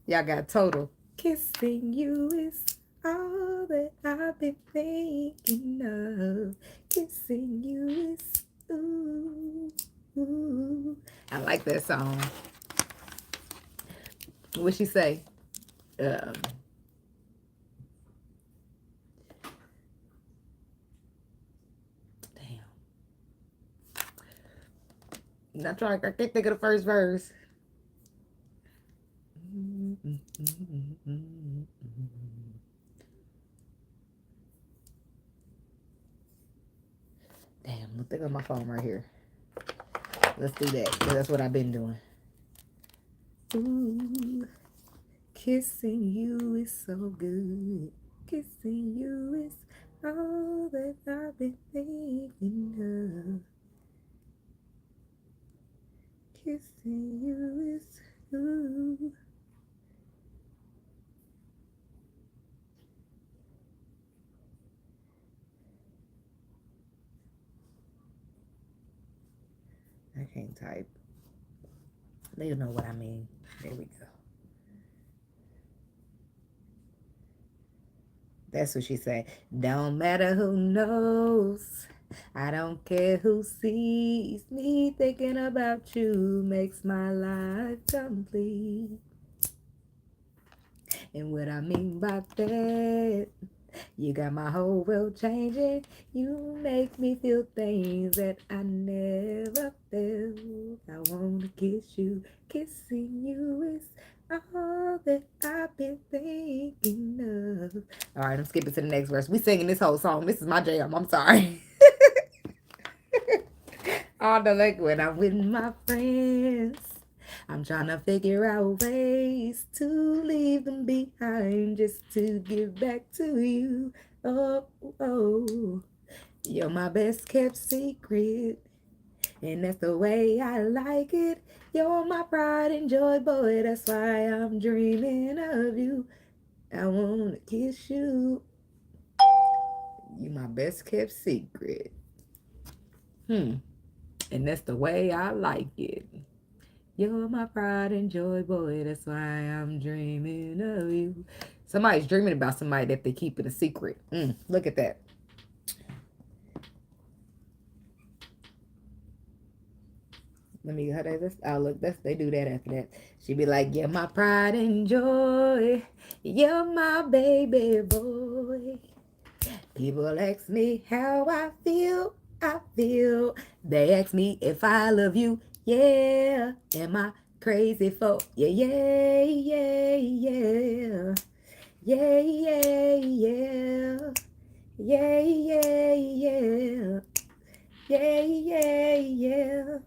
Y'all got total. Kissing you is all that I've been thinking of. Kissing you is ooh, ooh. I like that song. What she say? Um, damn. Not trying. I can't think of the first verse. Damn, look at my phone right here. Let's do that, because that's what I've been doing. Ooh, kissing you is so good. Kissing you is all that I've been thinking of. Kissing you is ooh. I can't type. They know what I mean. There we go. That's what she said. Don't matter who knows. I don't care who sees me. Thinking about you makes my life complete. And what I mean by that, you got my whole world changing. You make me feel things that I never felt. I wanna kiss you. Kissing you is all that I've been thinking of. All right, I'm skipping to the next verse. We singing this whole song. This is my jam. I'm sorry. All the like when I'm with my friends. I'm trying to figure out ways to leave them behind just to give back to you. Oh, oh, you're my best kept secret. And that's the way I like it. You're my pride and joy, boy. That's why I'm dreaming of you. I wanna kiss you. You my best kept secret. And that's the way I like it. You're my pride and joy, boy. That's why I'm dreaming of you. Somebody's dreaming about somebody that they keep it a secret. Look at that. Let me how this. Oh, look, they do that after that. She be like, "You're my pride and joy. You're my baby boy." People ask me how I feel. I feel. They ask me if I love you. Yeah. Am I crazy for? Yeah, yeah, yeah, yeah. Yeah, yeah, yeah. Yeah, yeah, yeah. Yeah, yeah, yeah.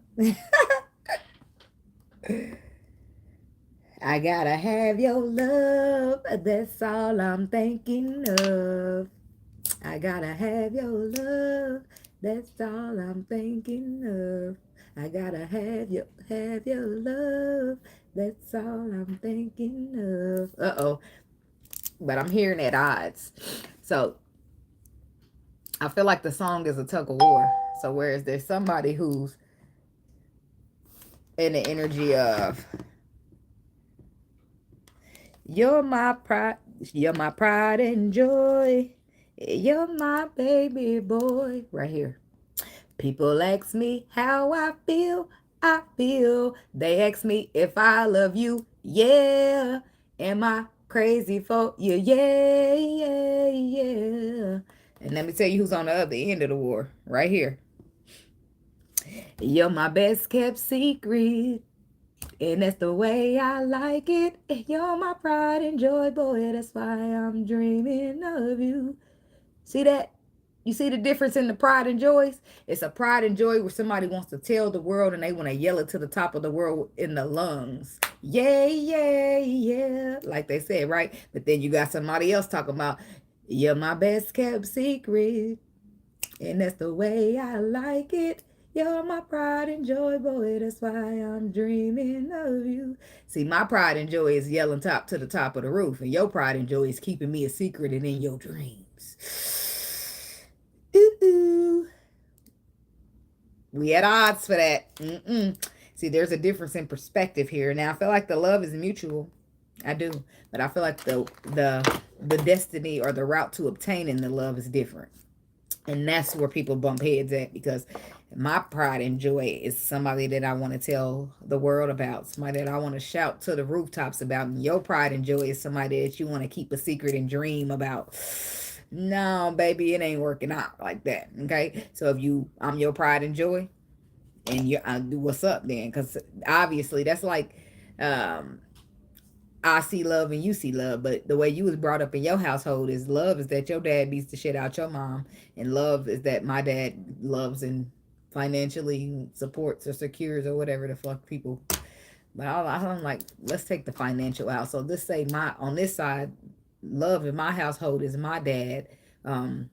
I gotta have your love. That's all I'm thinking of. I gotta have your love. That's all I'm thinking of. I gotta have your love. That's all I'm thinking of. Uh-oh. But I'm hearing at odds. So I feel like the song is a tug of war. So whereas there's somebody who's in the energy of you're my pride and joy. You're my baby boy. Right here. People ask me how I feel. I feel. They ask me if I love you. Yeah. Am I crazy for you? Yeah, yeah, yeah. And let me tell you who's on the other end of the war. Right here. You're my best kept secret. And that's the way I like it. You're my pride and joy, boy. That's why I'm dreaming of you. See that? You see the difference in the pride and joys? It's a pride and joy where somebody wants to tell the world and they want to yell it to the top of the world in the lungs. Yeah, yeah, yeah. Like they said, right? But then you got somebody else talking about, you're my best kept secret. And that's the way I like it. You're my pride and joy, boy. That's why I'm dreaming of you. See, my pride and joy is yelling top to the top of the roof, and your pride and joy is keeping me a secret and in your dreams. Ooh. We at odds for that. See, there's a difference in perspective here. Now, I feel like the love is mutual. I do. But I feel like the destiny or the route to obtaining the love is different. And that's where people bump heads at, because my pride and joy is somebody that I want to tell the world about, somebody that I want to shout to the rooftops about. And your pride and joy is somebody that you want to keep a secret and dream about. No, baby, it ain't working out like that. Okay. So if I'm your pride and joy, and I do what's up then, because obviously that's like, um, I see love and you see love, but the way you was brought up in your household is love is that your dad beats the shit out your mom, and love is that my dad loves and financially supports or secures or whatever the fuck people. But I'm like, let's take the financial out. So let's say on this side, love in my household is my dad, um,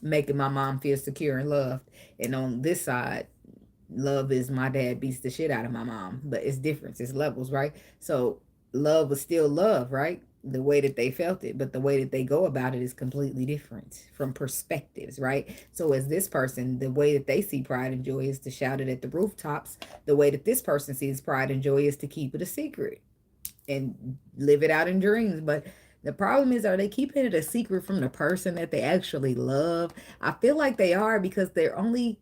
making my mom feel secure and loved, and on this side, love is my dad beats the shit out of my mom. But it's different, it's levels, right? So love was still love, right? The way that they felt it, but the way that they go about it is completely different from perspectives, right? So as this person, the way that they see pride and joy is to shout it at the rooftops. The way that this person sees pride and joy is to keep it a secret and live it out in dreams. But the problem is, are they keeping it a secret from the person that they actually love? I feel like they are, because they're only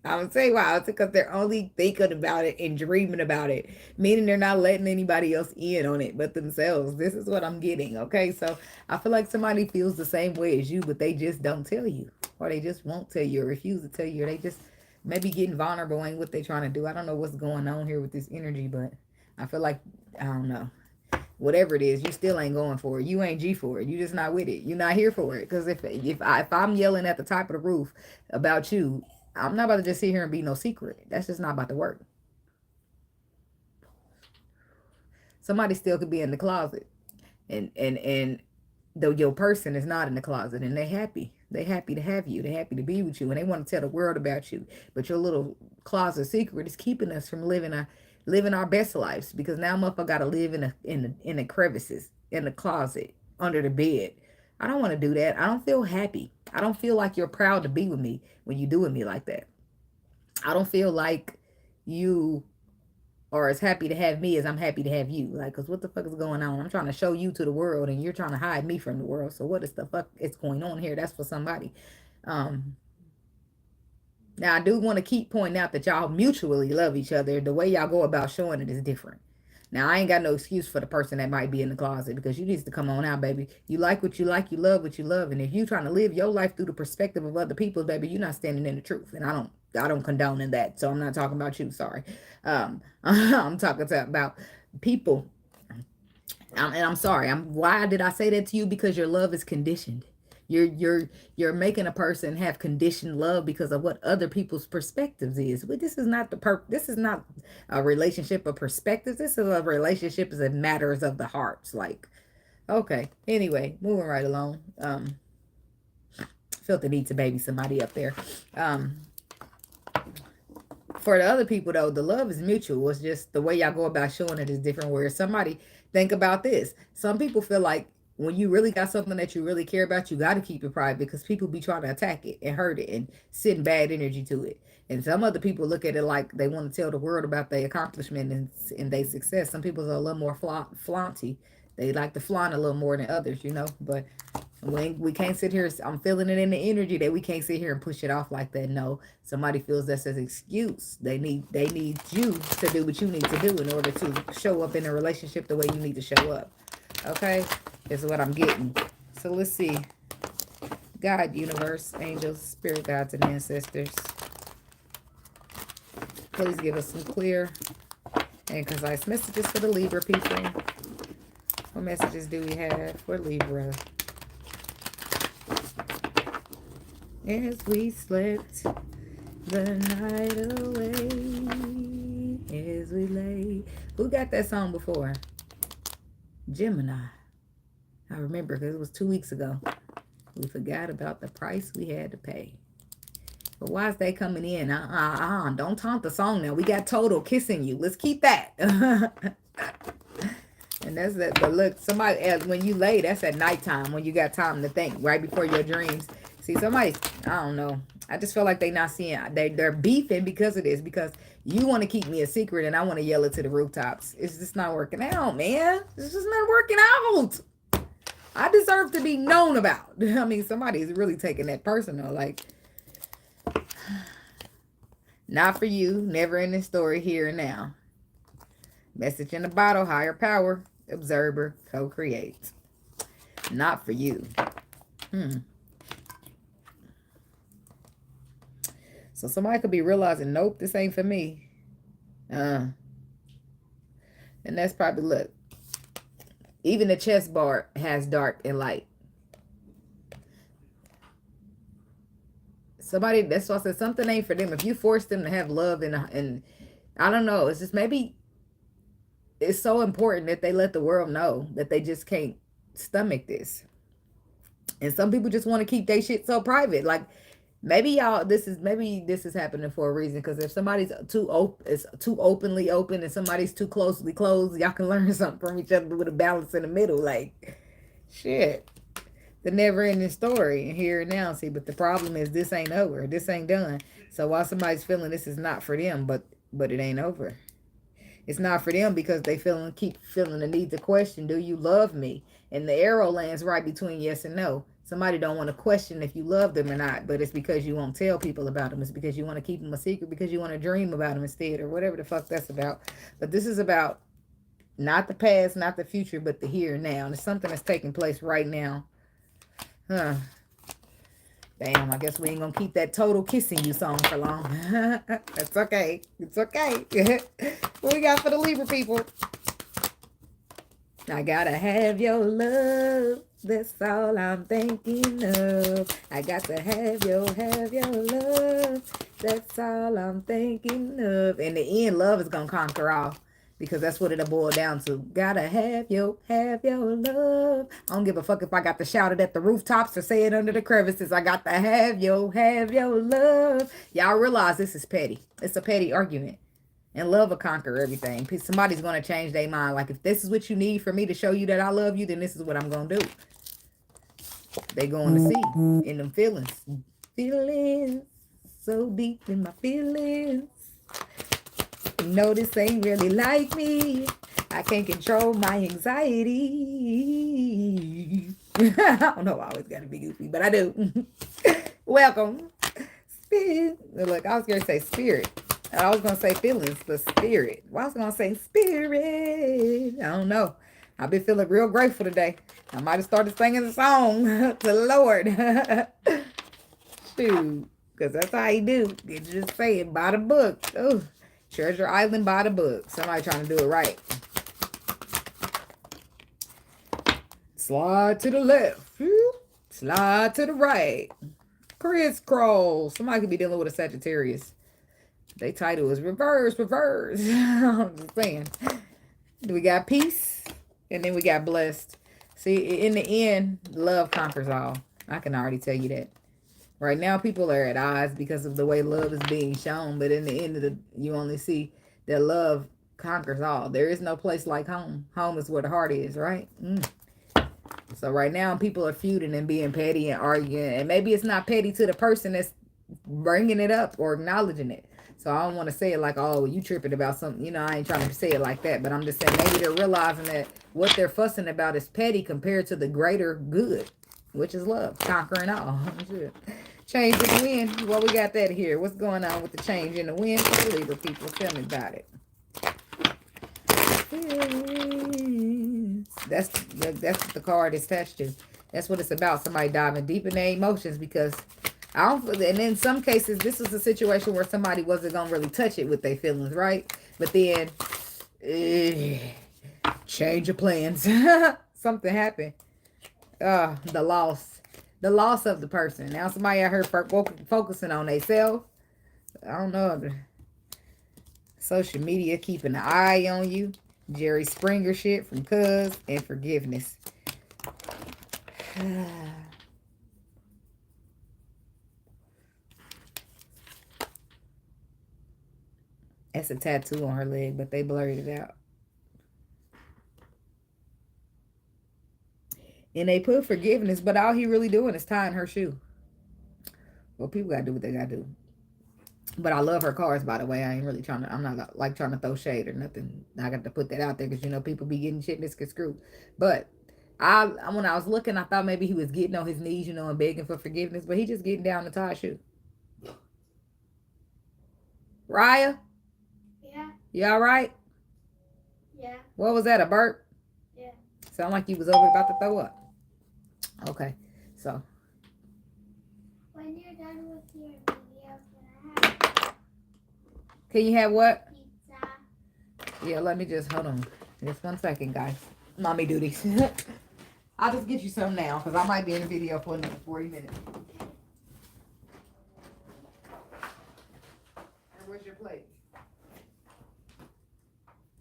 I would say, wow, it's because they're only thinking about it and dreaming about it, meaning they're not letting anybody else in on it but themselves. This is what I'm getting, okay? So I feel like somebody feels the same way as you, but they just don't tell you, or they just won't tell you, or refuse to tell you, or they just maybe getting vulnerable ain't what they trying to do. I don't know what's going on here with this energy, but I feel like, I don't know. Whatever it is, you still ain't going for it. You ain't G for it. You just not with it. You're not here for it. Because if I'm yelling at the top of the roof about you, I'm not about to just sit here and be no secret. That's just not about to work. Somebody still could be in the closet, and though your person is not in the closet, and they happy. They happy to have you. They happy to be with you, and they want to tell the world about you. But your little closet secret is keeping us from living our best lives, because now motherfucker gotta live in the crevices, in the closet, under the bed. I don't want to do that. I don't feel happy. I don't feel like you're proud to be with me when you do with me like that. I don't feel like you are as happy to have me as I'm happy to have you. Like, cause what the fuck is going on? I'm trying to show you to the world, and you're trying to hide me from the world. So what is the fuck is going on here? That's for somebody. Um, Now, I do want to keep pointing out that y'all mutually love each other. The way y'all go about showing it is different. Now, I ain't got no excuse for the person that might be in the closet, because you need to come on out, baby. You like what you like, you love what you love. And if you trying to live your life through the perspective of other people, baby, you're not standing in the truth. And I don't condone in that. So I'm not talking about you, sorry. I'm talking about people. And I'm sorry. Why did I say that to you? Because your love is conditioned. You're making a person have conditioned love because of what other people's perspectives is. But this is not this is not a relationship of perspectives. This is a relationship as matters of the hearts. Like, okay. Anyway, moving right along. Felt the need to baby somebody up there. For the other people though, the love is mutual. It's just the way y'all go about showing it is different. Where somebody, think about this. Some people feel like when you really got something that you really care about, you got to keep it private, because people be trying to attack it and hurt it and send bad energy to it. And some other people look at it like they want to tell the world about their accomplishment and their success. Some people are a little more flaunty. They like to flaunt a little more than others, you know. But we can't sit here. I'm feeling it in the energy that we can't sit here and push it off like that. No, somebody feels that's an excuse. They need you to do what you need to do in order to show up in a relationship the way you need to show up. Okay, is what I'm getting. So let's see. God, universe, angels, spirit guides, and ancestors, please give us some clear and concise messages for the Libra people. What messages do we have for Libra? As we slept the night away, as we lay. Who got that song before? Gemini. I remember, because it was 2 weeks ago. We forgot about the price we had to pay. But why is that coming in? Don't taunt the song now. We got Total kissing you. Let's keep that. And that's that. But look, somebody, when you lay, that's at nighttime, when you got time to think, right before your dreams. See, somebody, I don't know. I just feel like they not seeing, they're beefing because of this, because You want to keep me a secret and I want to yell it to the rooftops. It's just not working out, man. It's just not working out. I deserve to be known about. I mean, somebody's really taking that personal. Like, not for you. Never in this story, here and now. Message in the bottle, higher power, observer, co-create. Not for you. So somebody could be realizing, nope, this ain't for me. And that's probably, look, even the chess bar has dark and light. Somebody, that's why I said something ain't for them. If you force them to have love and I don't know, it's just maybe it's so important that they let the world know that they just can't stomach this. And some people just want to keep their shit so private. Like, maybe this is happening for a reason. Because if somebody's too openly open and somebody's too closely closed, y'all can learn something from each other with a balance in the middle. Like, shit, the never-ending story, and here and now. See, but the problem is this ain't over. This ain't done. So while somebody's feeling this is not for them, but it ain't over. It's not for them because they keep feeling the need to question, do you love me? And the arrow lands right between yes and no. Somebody don't want to question if you love them or not, but it's because you won't tell people about them. It's because you want to keep them a secret, because you want to dream about them instead, or whatever the fuck that's about. But this is about not the past, not the future, but the here and now. And it's something that's taking place right now. Damn, I guess we ain't gonna keep that total kissing you song for long. That's okay. It's okay. What we got for the Libra people? I gotta have your love. That's all I'm thinking of. I got to have your love. That's all I'm thinking of. In the end, love is gonna conquer all. Because that's what it'll boil down to. Gotta have your love. I don't give a fuck if I got to shout it at the rooftops or say it under the crevices. I got to have your love. Y'all realize this is petty. It's a petty argument. And love will conquer everything. Somebody's going to change their mind. Like, if this is what you need for me to show you that I love you, then this is what I'm going to do. They going to see in them feelings. Feelings so deep in my feelings. No, this ain't really like me. I can't control my anxiety. I don't know. I always got to be goofy, but I do. Welcome. Spirit. Look, I was going to say spirit. I was going to say feelings, but spirit. Well, I was going to say spirit. I don't know. I've been feeling real grateful today. I might have started singing a song to the Lord. Dude, because that's how you do. You just say it by the book. Oh. Treasure Island by the book. Somebody trying to do it right. Slide to the left. Slide to the right. Crisscross. Somebody could be dealing with a Sagittarius. Their title is reverse. I'm just saying. We got peace. And then we got blessed. See, in the end, love conquers all. I can already tell you that. Right now, people are at odds because of the way love is being shown. But in the end, you only see that love conquers all. There is no place like home. Home is where the heart is, right? So right now, people are feuding and being petty and arguing. And maybe it's not petty to the person that's bringing it up or acknowledging it. So I don't want to say it like, oh, you tripping about something. You know, I ain't trying to say it like that. But I'm just saying maybe they're realizing that what they're fussing about is petty compared to the greater good, which is love, conquering all. Change in the wind. Well, we got that here. What's going on with the change in the wind for the Libra people? Tell me about it. That's what the card is attached to. That's what it's about. Somebody diving deep in their emotions because I don't. And in some cases, this is a situation where somebody wasn't gonna really touch it with their feelings, right? But then, change of plans. Something happened. The loss of the person. Now somebody out here focusing on themselves. I don't know. Social media keeping an eye on you. Jerry Springer shit from Cuz and forgiveness. That's a tattoo on her leg, but they blurred it out. And they put forgiveness, but all he really doing is tying her shoe. Well, people got to do what they got to do. But I love her cards, by the way. I ain't really trying to, I'm not like trying to throw shade or nothing. I got to put that out there because, you know, people be getting shit misconstrued. But when I was looking, I thought maybe he was getting on his knees, you know, and begging for forgiveness. But he just getting down to tie shoe. Raya? Yeah. You all right? Yeah. What was that, a burp? Yeah. Sound like you was over about to throw up. Okay, so. When you're done with your video, Can you have what? Pizza. Yeah, let me just, hold on. Just 1 second, guys. Mommy duties. I'll just get you some now because I might be in the video for another 40 minutes. Where's your plate?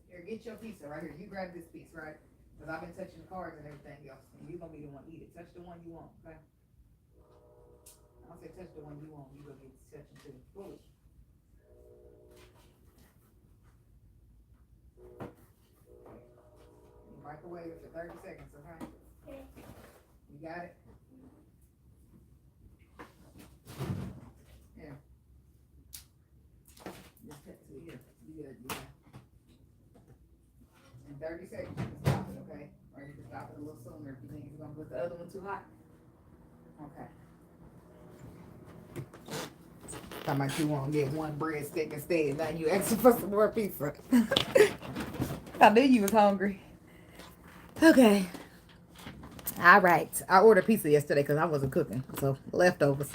Here, get your pizza right here. You grab this piece, right? Because I've been touching the cards and everything else. And you're going to be the one to eat it. Touch the one you want, okay? I'll say touch the one you want. You're going to get to touching too. Fully. You microwave it for 30 seconds, okay? Okay. You got it? Yeah. Just cut to here. You good, you got it. In 30 seconds, you can stop it, okay? Or you can stop it a little sooner if you think you're going to put the other one too hot. Okay. Talking about you want to get one breadstick instead. Now you asking for some more pizza. I knew you was hungry. Okay. All right. I ordered pizza yesterday because I wasn't cooking. So leftovers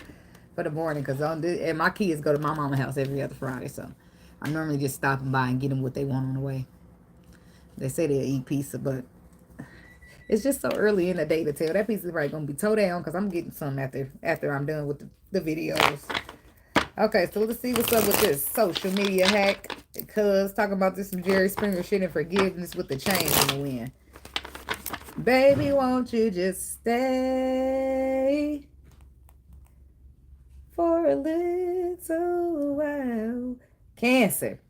for the morning. And my kids go to my mama's house every other Friday. So I normally just stop and by and get them what they want on the way. They say they'll eat pizza, but it's just so early in the day to tell. That pizza is probably going to be towed down because I'm getting some after I'm done with the videos. Okay, so let's see what's up with this social media hack. Because talking about this some Jerry Springer shit and forgiveness with the change in the wind. Baby, won't you just stay for a little while? Cancer.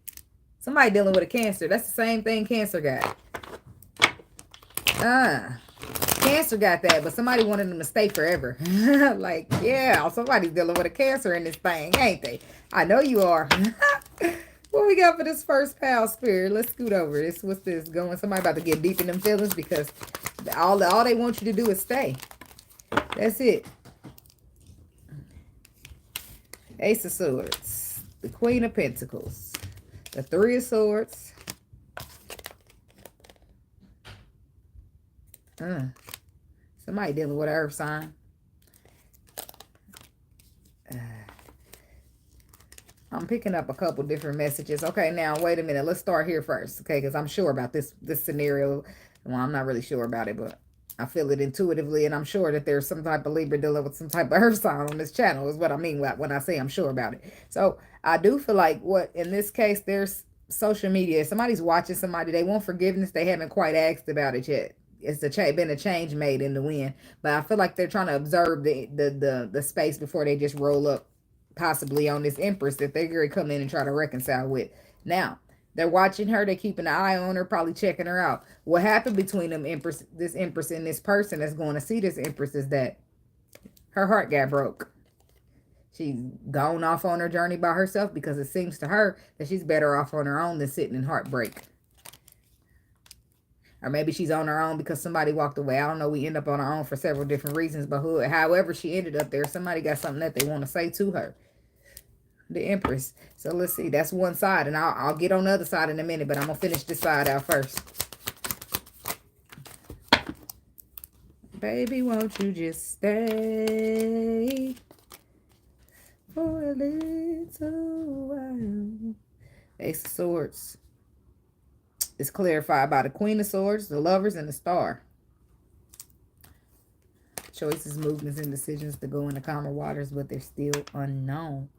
Somebody dealing with a cancer. That's the same thing Cancer got. Cancer got that, but somebody wanted them to stay forever. Like, yeah, somebody's dealing with a cancer in this thing, ain't they? I know you are. What we got for this first pal spirit? Let's scoot over. What's this going? Somebody about to get deep in them feelings because all they want you to do is stay. That's it. Ace of Swords. The Queen of Pentacles. The Three of Swords. Somebody dealing with an earth sign. I'm picking up a couple different messages. Okay, now, wait a minute. Let's start here first, okay? Because I'm sure about this scenario. Well, I'm not really sure about it, but I feel it intuitively, and I'm sure that there's some type of Libra dealing with some type of earth sign on this channel is what I mean when I say I'm sure about it. So I do feel like in this case, there's social media. Somebody's watching somebody. They want forgiveness. They haven't quite asked about it yet. It's been a change made in the wind. But I feel like they're trying to observe the space before they just roll up possibly on this Empress that they're going to come in and try to reconcile with. Now, they're watching her. They're keeping an eye on her, probably checking her out. What happened between this Empress and this person that's going to see this Empress is that her heart got broke. She's gone off on her journey by herself because it seems to her that she's better off on her own than sitting in heartbreak. Or maybe she's on her own because somebody walked away. I don't know. We end up on our own for several different reasons. But however she ended up there, somebody got something that they want to say to her. The Empress. So let's see. That's one side. And I'll get on the other side in a minute. But I'm going to finish this side out first. Baby, won't you just stay for a little while? Ace of Swords. It's clarified by the Queen of Swords, the Lovers, and the Star. Choices, movements, and decisions to go into calmer waters, but they're still unknown.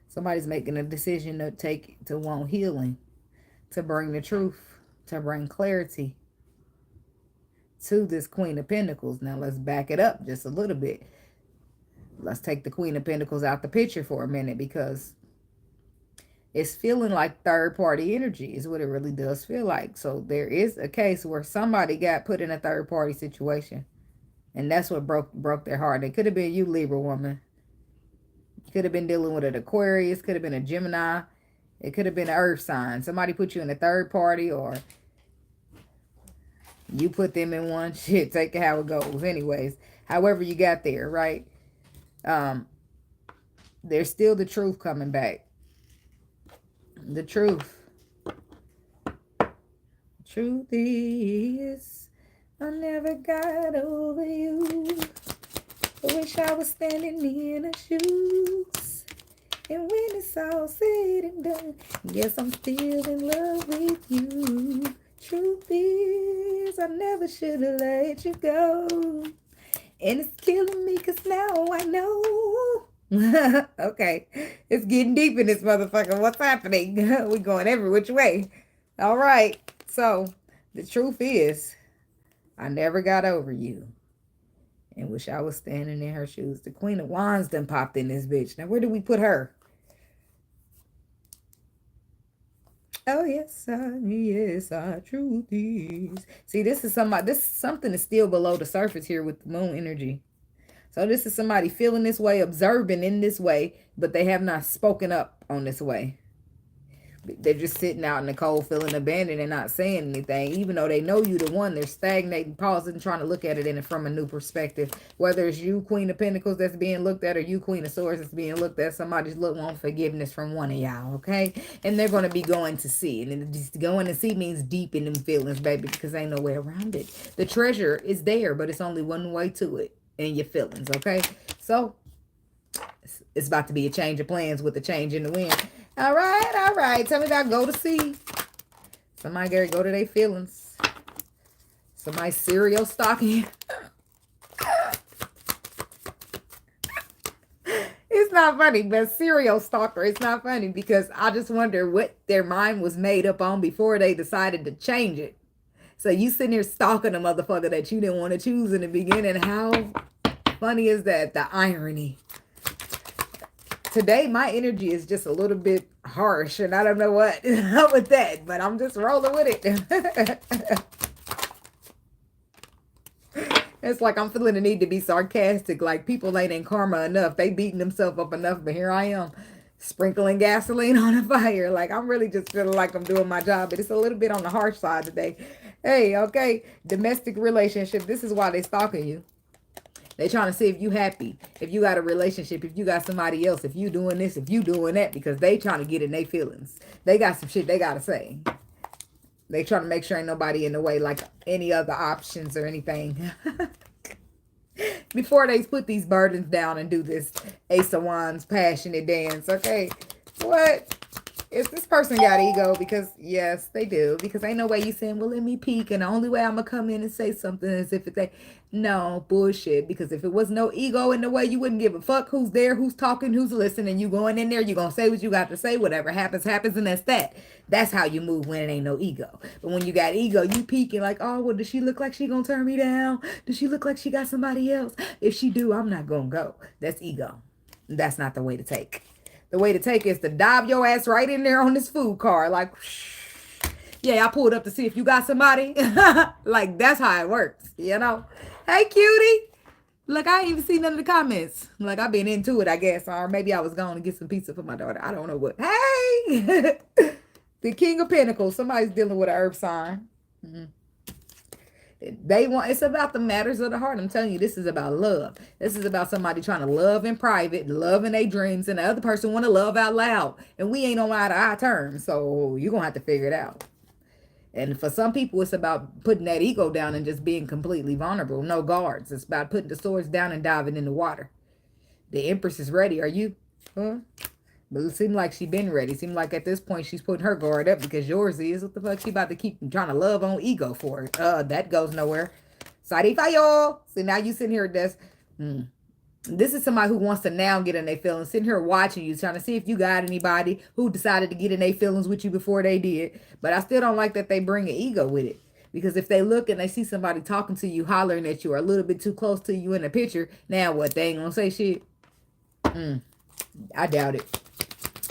Somebody's making a decision to want healing, to bring the truth, to bring clarity to this Queen of Pentacles. Now let's back it up just a little bit. Let's take the Queen of Pentacles out the picture for a minute because it's feeling like third-party energy is what it really does feel like. So there is a case where somebody got put in a third-party situation. And that's what broke their heart. It could have been you, Libra woman. You could have been dealing with an Aquarius, could have been a Gemini. It could have been an earth sign. Somebody put you in a third party, or you put them in one. Shit, take it how it goes. Anyways, however you got there, right? There's still the truth coming back. The truth. Truth is, I never got over you. I wish I was standing in her shoes. And when it's all said and done, yes, I'm still in love with you. Truth is, I never should have let you go. And it's killing me because now I know. Okay, it's getting deep in this motherfucker. What's happening? We going every which way. All right, so the truth is, I never got over you. And wish I was standing in her shoes. The Queen of Wands done popped in this bitch. Now, where do we put her? Oh, yes, truth is. See, this is something that's still below the surface here with the moon energy. So this is somebody feeling this way, observing in this way, but they have not spoken up on this way. They're just sitting out in the cold, feeling abandoned and not saying anything. Even though they know you the one, they're stagnating, pausing, trying to look at it from a new perspective. Whether it's you, Queen of Pentacles, that's being looked at, or you, Queen of Swords, that's being looked at. Somebody's looking on forgiveness from one of y'all, okay? And they're going to be going to see. And just going to see means deep in them feelings, baby, because ain't no way around it. The treasure is there, but it's only one way to it. In your feelings, okay? So it's about to be a change of plans with a change in the wind. All right. Tell me about go to sea. Somebody gotta go to their feelings. Somebody serial stalking. It's not funny, but serial stalker, it's not funny because I just wonder what their mind was made up on before they decided to change it. So you sitting here stalking a motherfucker that you didn't want to choose in the beginning. How funny is that? The irony. Today, my energy is just a little bit harsh, and I don't know what with that, but I'm just rolling with it. It's like I'm feeling the need to be sarcastic, like people ain't in karma enough. They beating themselves up enough, but here I am, sprinkling gasoline on a fire. Like, I'm really just feeling like I'm doing my job, but it's a little bit on the harsh side today. Hey, okay, domestic relationship. This is why they stalking you. They trying to see if you happy, if you got a relationship, if you got somebody else, if you doing this, if you doing that, because they trying to get in their feelings. They got some shit they got to say. They trying to make sure ain't nobody in the way, like any other options or anything. Before they put these burdens down and do this Ace of Wands passionate dance, okay? What? If this person got ego, because yes, they do, because ain't no way you saying, well, let me peek, and the only way I'm gonna come in and say something is if it's a no bullshit, because if it was no ego in the way, you wouldn't give a fuck who's there, who's talking, who's listening. You going in there, you gonna say what you got to say, whatever happens, and that's that. That's how you move when it ain't no ego. But when you got ego, you peeking like, oh, well, does she look like she gonna turn me down? Does she look like she got somebody else? If she do, I'm not gonna go. That's ego. That's not the way to take. The way to take is to dive your ass right in there on this food cart. Like, yeah, I pulled up to see if you got somebody. Like, that's how it works, you know? Hey, cutie. Look, I ain't even seen none of the comments. Like, I've been into it, I guess. Or maybe I was going to get some pizza for my daughter. I don't know what. Hey! The King of Pentacles. Somebody's dealing with an earth sign. Mm-hmm. It's about the matters of the heart. I'm telling you, this is about love. This is about somebody trying to love in private, love in their dreams, and the other person want to love out loud. And we ain't on our terms, so you're going to have to figure it out. And for some people, it's about putting that ego down and just being completely vulnerable. No guards. It's about putting the swords down and diving in the water. The Empress is ready. Are you? Huh? But it seemed like she been ready. It seemed like at this point she's putting her guard up because yours is. What the fuck she about to keep trying to love on ego for? That goes nowhere. Sorry for y'all. See, now you sitting here at this. This is somebody who wants to now get in their feelings. Sitting here watching you, trying to see if you got anybody who decided to get in their feelings with you before they did. But I still don't like that they bring an ego with it. Because if they look and they see somebody talking to you, hollering at you, or a little bit too close to you in the picture, now what? They ain't gonna say shit? I doubt it.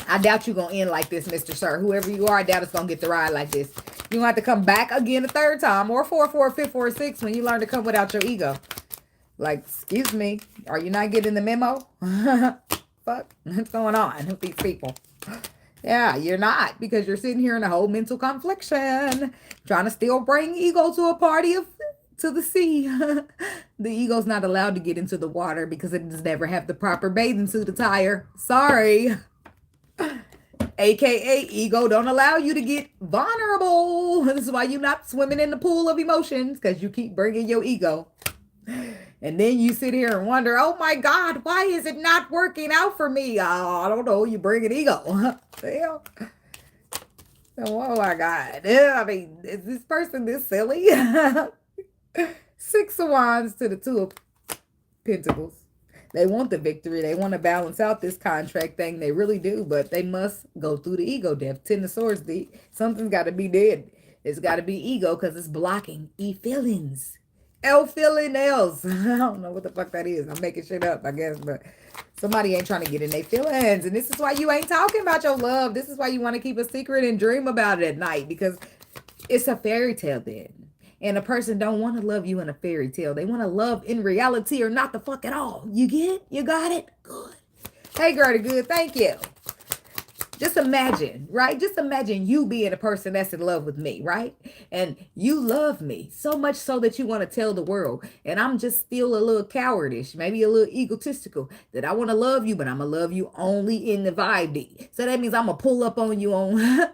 I doubt you're going to end like this, Mr. Sir. Whoever you are, I doubt it's going to get the ride like this. You're going to have to come back again a third time, or fourth, fifth, or sixth when you learn to come without your ego. Like, excuse me, are you not getting the memo? Fuck fuck? What's going on with these people? Yeah, you're not, because you're sitting here in a whole mental confliction, trying to still bring ego to a party of to the sea. The ego's not allowed to get into the water because it does never have the proper bathing suit attire. Sorry. AKA ego don't allow you to get vulnerable. This is why you're not swimming in the pool of emotions, because you keep bringing your ego. And then you sit here and wonder, oh my God, why is it not working out for me? Oh, I don't know. You bring an ego. Hell. Oh my God. Yeah, I mean, is this person this silly? 6 of Wands to the 2 of Pentacles. They want the victory. They want to balance out this contract thing. They really do, but they must go through the ego death. 10 of Swords, something's got to be dead. It's got to be ego, because it's blocking feelings. Feeling else. I don't know what the fuck that is. I'm making shit up, I guess, but somebody ain't trying to get in their feelings. And this is why you ain't talking about your love. This is why you want to keep a secret and dream about it at night, because it's a fairy tale then. And a person don't want to love you in a fairy tale. They want to love in reality, or not the fuck at all. You get it? You got it? Good. Hey, girl, good. Thank you. Just imagine, right? Just imagine you being a person that's in love with me, right? And you love me so much so that you want to tell the world. And I'm just still a little cowardish, maybe a little egotistical, that I want to love you, but I'm going to love you only in the 5D. So that means I'm going to pull up on you on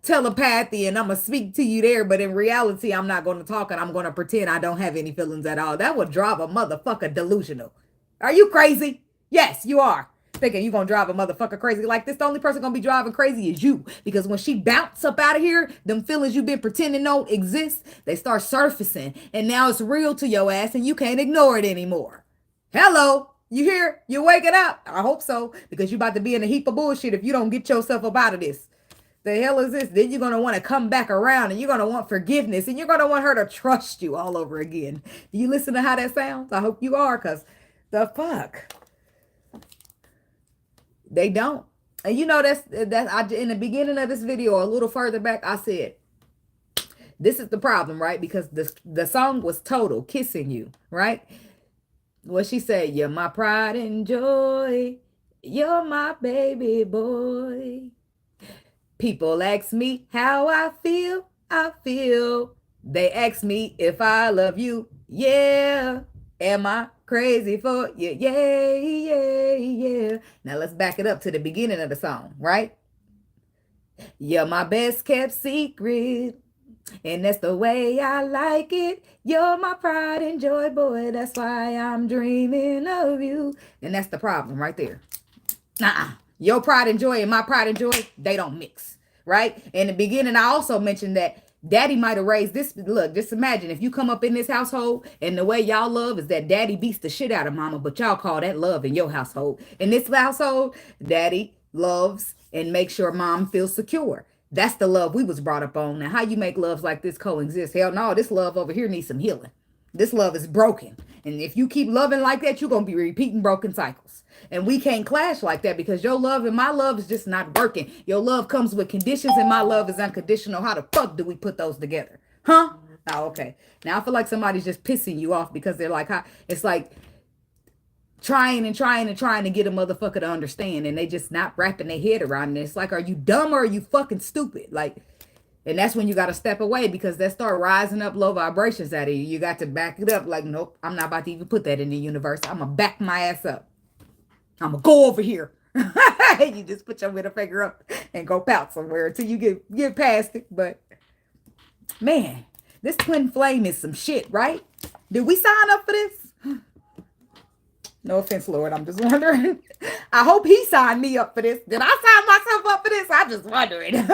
telepathy, and I'm going to speak to you there. But in reality, I'm not going to talk, and I'm going to pretend I don't have any feelings at all. That would drive a motherfucker delusional. Are you crazy? Yes, you are. Thinking you're going to drive a motherfucker crazy like this. The only person going to be driving crazy is you. Because when she bounce up out of here, them feelings you've been pretending don't exist, they start surfacing. And now it's real to your ass, and you can't ignore it anymore. Hello? You here? You waking up? I hope so. Because you're about to be in a heap of bullshit if you don't get yourself up out of this. The hell is this? Then you're going to want to come back around, and you're going to want forgiveness, and you're going to want her to trust you all over again. Do you listen to how that sounds? I hope you are, because the fuck? They don't. And you know, that's in the beginning of this video, a little further back, I said, this is the problem, right? Because the song was Total, Kissing You, right? What she said, you're my pride and joy. You're my baby boy. People ask me how I feel. They ask me if I love you. Yeah. Am I crazy for you? Yeah. Now let's back it up to the beginning of the song, right? You're my best kept secret, and that's the way I like it. You're my pride and joy, boy. That's why I'm dreaming of you. And that's the problem right there. Your pride and joy and my pride and joy, they don't mix, right? In the beginning, I also mentioned that Daddy might have raised this. Look, just imagine if you come up in this household and the way y'all love is that Daddy beats the shit out of Mama, but y'all call that love in your household. In this household, Daddy loves and makes sure Mom feels secure. That's the love we was brought up on. Now, how you make loves like this coexist? Hell no, this love over here needs some healing. This love is broken. And if you keep loving like that, you're going to be repeating broken cycles. And we can't clash like that, because your love and my love is just not working. Your love comes with conditions, and my love is unconditional. How the fuck do we put those together? Huh? Oh, okay. Now I feel like somebody's just pissing you off, because they're like, it's like trying to get a motherfucker to understand, and they just not wrapping their head around it. It's like, are you dumb or are you fucking stupid? Like, and that's when you got to step away, because they start rising up low vibrations out of you. You got to back it up. Like, nope, I'm not about to even put that in the universe. I'm going to back my ass up. I'm going to go over here. You just put your middle finger up and go pout somewhere until you get past it. But, man, this twin flame is some shit, right? Did we sign up for this? No offense, Lord. I'm just wondering. I hope he signed me up for this. Did I sign myself up for this? I'm just wondering.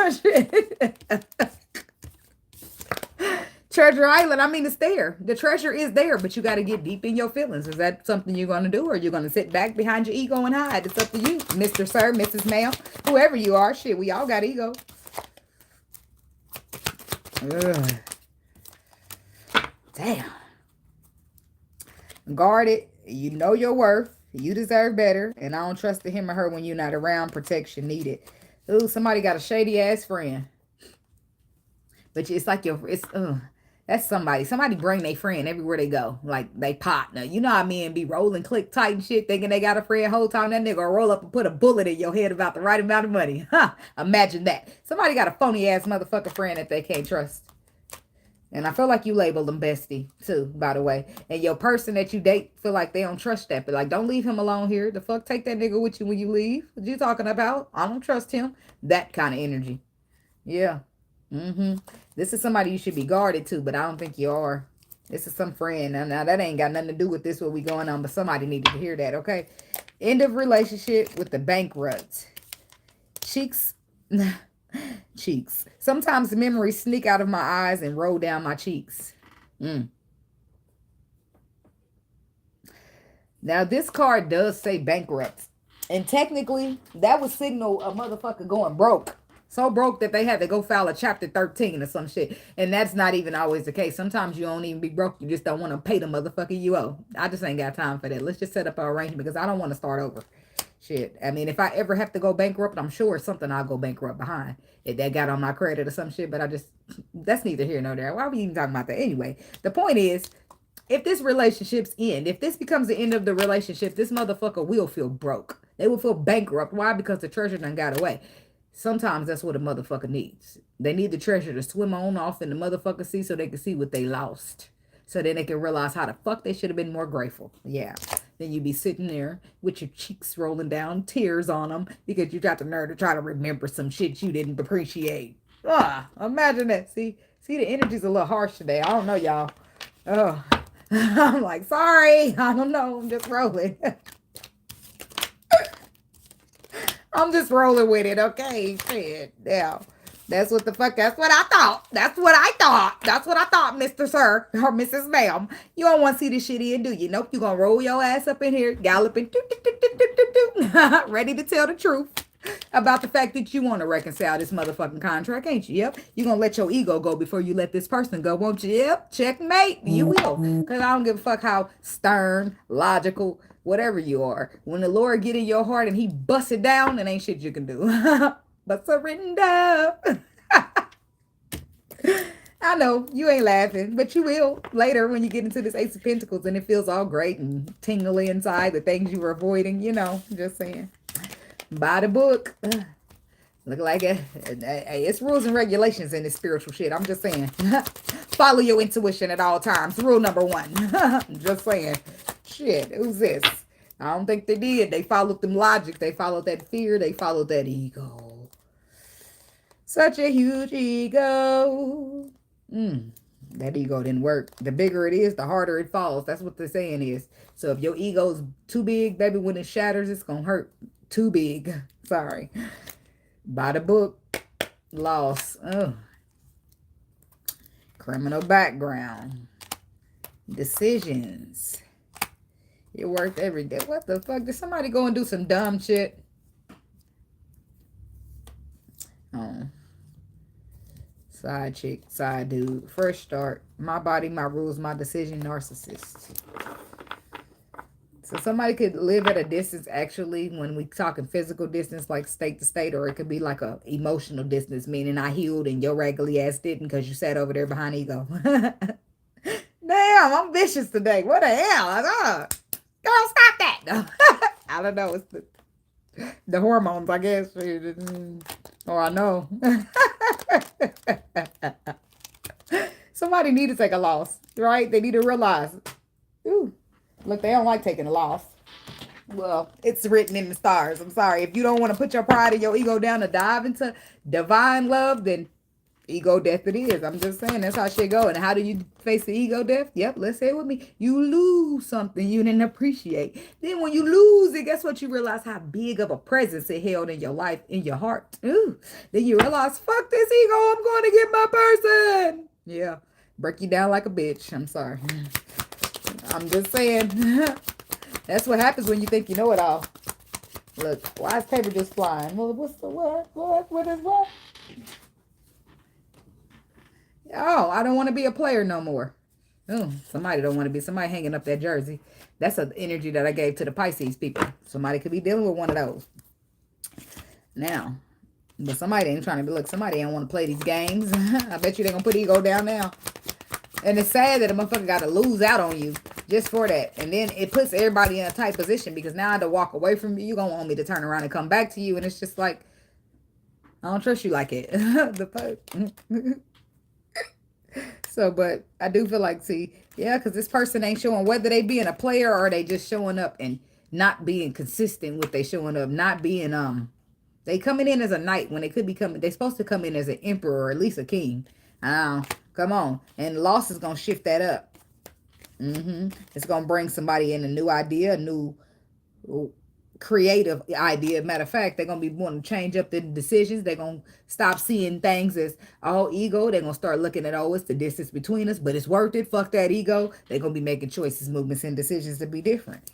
Treasure Island, I mean, it's there. The treasure is there, but you got to get deep in your feelings. Is that something you're going to do, or you're going to sit back behind your ego and hide? It's up to you, Mr. Sir, Mrs. Ma'am, whoever you are. Shit, we all got ego. Ugh. Damn. Guard it. You know your worth. You deserve better. And I don't trust him or her when you're not around. Protection needed. Ooh, somebody got a shady ass friend. But it's like That's somebody. Somebody bring their friend everywhere they go. Like they partner. You know how men be rolling click tight and shit thinking they got a friend whole time. That nigga roll up and put a bullet in your head about the right amount of money. Huh. Imagine that. Somebody got a phony ass motherfucker friend that they can't trust. And I feel like you label them bestie too, by the way. And your person that you date feel like they don't trust that. But like, don't leave him alone here. The fuck, take that nigga with you when you leave. What you talking about? I don't trust him. That kind of energy. Yeah. This is somebody you should be guarded to, but I don't think you are. This is some friend. Now that ain't got nothing to do with this, what we going on, but somebody needed to hear that, okay? End of relationship with the bankrupt. Cheeks. Cheeks. Sometimes the memories sneak out of my eyes and roll down my cheeks. Now, this card does say bankrupt. And technically, that would signal a motherfucker going broke. So broke that they had to go file a chapter 13 or some shit. And that's not even always the case. Sometimes you don't even be broke. You just don't want to pay the motherfucker you owe. I just ain't got time for that. Let's just set up an arrangement because I don't want to start over. Shit. I mean, if I ever have to go bankrupt, I'm sure it's something I'll go bankrupt behind. If that got on my credit or some shit. But that's neither here nor there. Why are we even talking about that? Anyway, the point is, if this relationship's end, if this becomes the end of the relationship, this motherfucker will feel broke. They will feel bankrupt. Why? Because the treasure done got away. Sometimes that's what a motherfucker needs. They need the treasure to swim on off in the motherfucker sea so they can see what they lost. So then they can realize how the fuck they should have been more grateful. Yeah. Then you be sitting there with your cheeks rolling down, tears on them, because you got the nerve to try to remember some shit you didn't appreciate. Imagine that. See, the energy's a little harsh today. I don't know, y'all. Oh, I'm like, sorry. I don't know. I'm just rolling. I'm just rolling with it, okay? Shit. Yeah. That's what I thought. That's what I thought, Mr. Sir or Mrs. Ma'am. You don't want to see this shit in, do you? Nope. You gonna roll your ass up in here, galloping, ready to tell the truth about the fact that you want to reconcile this motherfucking contract, ain't you? Yep. You gonna let your ego go before you let this person go, won't you? Yep. Checkmate. You will. Because I don't give a fuck how stern, logical, whatever you are. When the Lord get in your heart and he busts it down, it ain't shit you can do. But surrender. I know you ain't laughing, but you will later when you get into this Ace of Pentacles and it feels all great and tingly inside, the things you were avoiding, just saying. By the book. Look like it's rules and regulations in this spiritual shit. I'm just saying. Follow your intuition at all times. Rule number 1. Just saying. Shit, who's this? I don't think they did. They followed them logic. They followed that fear. They followed that ego. Such a huge ego. That ego didn't work. The bigger it is, the harder it falls. That's what the saying is. So if your ego's too big, baby, when it shatters, it's going to hurt. Too big. Sorry. By the book. Loss. Oh. Criminal background. Decisions. It worked every day. What the fuck? Did somebody go and do some dumb shit? Oh. Side chick, side dude. Fresh start. My body, my rules, my decision, narcissist. So somebody could live at a distance, actually, when we talking physical distance, like state to state, or it could be like a emotional distance, meaning I healed and your raggedy ass didn't because you sat over there behind ego. Damn, I'm vicious today. What the hell? Girl, stop that. I don't know. It's the hormones, I guess. Or I know. Somebody need to take a loss, right? They need to realize, ooh, look, they don't like taking a loss. Well, it's written in the stars. I'm sorry. If you don't want to put your pride and your ego down to dive into divine love, then ego death it is. I'm just saying that's how shit go. And how do you face the ego death? Yep, let's say it with me. You lose something you didn't appreciate. Then when you lose it, guess what? You realize how big of a presence it held in your life, in your heart. Ooh. Then you realize, fuck this ego. I'm going to get my person. Yeah. Break you down like a bitch. I'm sorry. I'm just saying. That's what happens when you think you know it all. Look, why is paper just flying? Well, what's the what? What is what? Oh, I don't want to be a player no more. Oh, somebody don't want to be. Somebody hanging up that jersey. That's an energy that I gave to the Pisces people. Somebody could be dealing with one of those. Now, but somebody ain't trying to be. Look, somebody ain't want to play these games. I bet you they're going to put ego down now. And it's sad that a motherfucker got to lose out on you just for that. And then it puts everybody in a tight position because now I had to walk away from you. You going to want me to turn around and come back to you. And it's just like, I don't trust you like it. So, but I do feel like, see, yeah, because this person ain't showing whether they being a player or they just showing up and not being consistent with they showing up, not being, they coming in as a knight when they could be coming, they supposed to come in as an emperor or at least a king. Come on. And loss is going to shift that up. It's going to bring somebody in a new idea, a new creative idea. Matter of fact, they're going to be wanting to change up the decisions. They're going to stop seeing things as all ego. They're going to start looking at, oh, it's the distance between us, but it's worth it. Fuck that ego. They're going to be making choices, movements, and decisions to be different.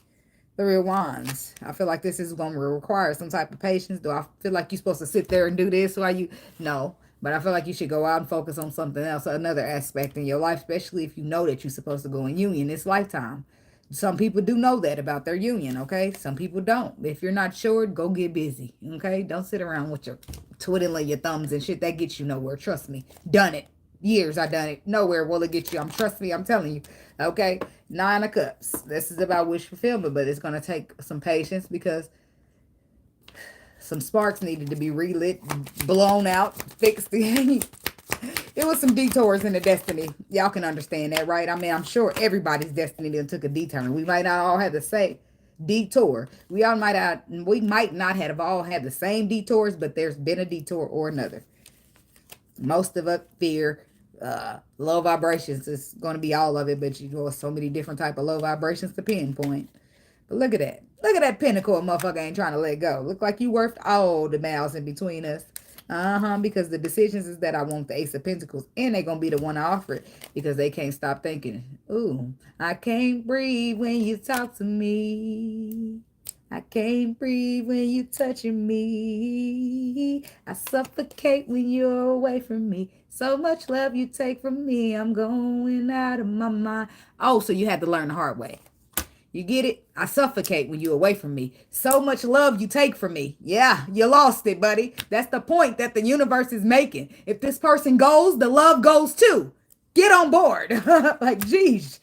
Three of Wands. I feel like this is going to require some type of patience. Do I feel like you're supposed to sit there and do this while you... No. But I feel like you should go out and focus on something else, another aspect in your life, especially if you know that you're supposed to go in union this lifetime. Some people do know that about their union, okay? Some people don't. If you're not sure, go get busy, okay? Don't sit around with your twiddling your thumbs and shit. That gets you nowhere. Trust me. Done it. Years I done it. Nowhere will it get you. Trust me, I'm telling you. Okay? 9 of Cups. This is about wish fulfillment, but it's going to take some patience because some sparks needed to be relit, blown out, fixed. It was some detours in the destiny. Y'all can understand that, right? I mean, I'm sure everybody's destiny done took a detour. We might not all have the same detour. We might not have all had the same detours, but there's been a detour or another. Most of us fear low vibrations. It's going to be all of it, but you know, so many different type of low vibrations to pinpoint. But look at that. Look at that pinnacle motherfucker ain't trying to let go. Look like you worth all the miles in between us. Because the decisions is that I want the Ace of Pentacles. And they going to be the one to offer it. Because they can't stop thinking. Ooh, I can't breathe when you talk to me. I can't breathe when you touching me. I suffocate when you're away from me. So much love you take from me. I'm going out of my mind. Oh, so you had to learn the hard way. You get it? I suffocate when you're away from me. So much love you take from me. Yeah, you lost it, buddy. That's the point that the universe is making. If this person goes, the love goes too. Get on board. Like, geez,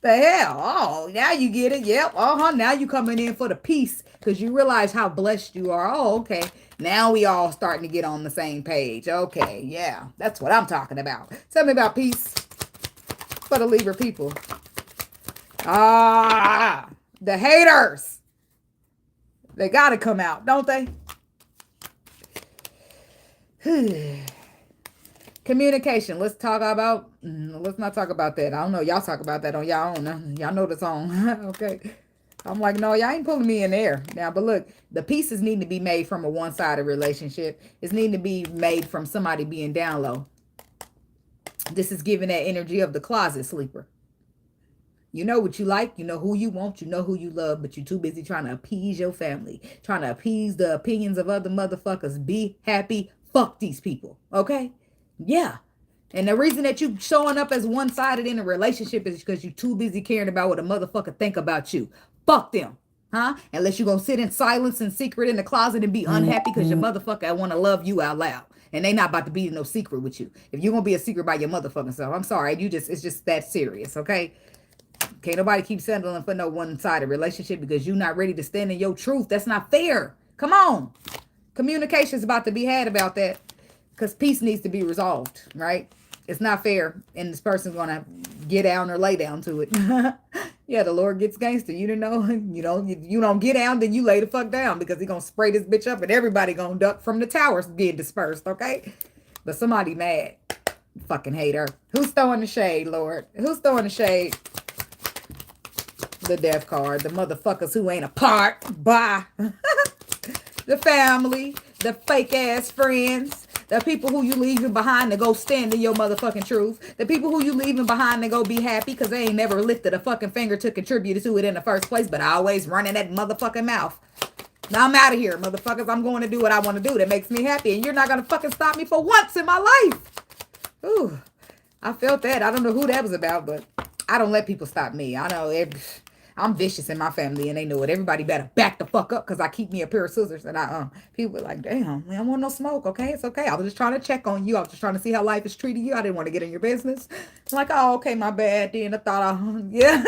the hell? Oh, now you get it. Yep. Now you coming in for the peace because you realize how blessed you are. Oh, okay. Now we all starting to get on the same page. Okay, yeah. That's what I'm talking about. Tell me about peace for the Libra people. The haters. They got to come out, don't they? Communication. Let's not talk about that. I don't know. Y'all talk about that on y'all own. Y'all know the song. Okay. I'm like, no, y'all ain't pulling me in there. Now, but look, the pieces need to be made from a one-sided relationship. It's need to be made from somebody being down low. This is giving that energy of the closet sleeper. You know what you like, you know who you want, you know who you love, but you're too busy trying to appease your family, trying to appease the opinions of other motherfuckers. Be happy. Fuck these people. Okay? Yeah. And the reason that you showing up as one-sided in a relationship is because you're too busy caring about what a motherfucker think about you. Fuck them. Huh? Unless you're going to sit in silence and secret in the closet and be unhappy because your motherfucker want to love you out loud. And they not about to be in no secret with you. If you're going to be a secret by your motherfucking self, I'm sorry. It's just that serious. Okay? Can't nobody keep settling for no one-sided relationship because you're not ready to stand in your truth. That's not fair. Come on. Communication's about to be had about that because peace needs to be resolved, right? It's not fair, and this person's going to get down or lay down to it. Yeah, the Lord gets gangster. You don't know. You don't get down, then you lay the fuck down because he's going to spray this bitch up and everybody going to duck from the towers being dispersed, okay? But somebody mad. Fucking hater. Who's throwing the shade, Lord? Who's throwing the shade? The death card. The motherfuckers who ain't a part. Bye. The family. The fake ass friends. The people who you leaving behind to go stand in your motherfucking truth. The people who you leaving behind to go be happy because they ain't never lifted a fucking finger to contribute to it in the first place, but always running that motherfucking mouth. Now I'm out of here, motherfuckers. I'm going to do what I want to do that makes me happy, and you're not going to fucking stop me for once in my life. Ooh, I felt that. I don't know who that was about, but I don't let people stop me. I know I'm vicious in my family and they know it. Everybody better back the fuck up because I keep me a pair of scissors. And people were like, damn, we don't want no smoke. Okay, it's okay. I was just trying to check on you. I was just trying to see how life is treating you. I didn't want to get in your business. I'm like, oh, okay, my bad. Then I thought, yeah,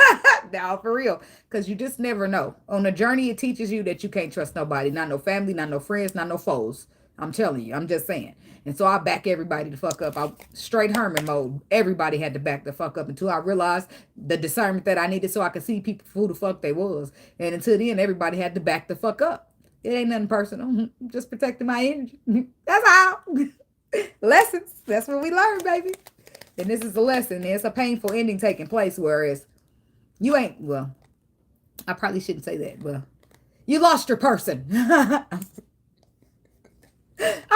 now for real. Because you just never know. On the journey, it teaches you that you can't trust nobody. Not no family, not no friends, not no foes. I'm telling you, I'm just saying. And so I back everybody the fuck up. I straight Herman mode. Everybody had to back the fuck up until I realized the discernment that I needed so I could see people for who the fuck they was. And until then, everybody had to back the fuck up. It ain't nothing personal. I'm just protecting my energy. That's how. Lessons. That's what we learn, baby. And this is a lesson. It's a painful ending taking place, whereas you ain't, well, I probably shouldn't say that. Well, you lost your person.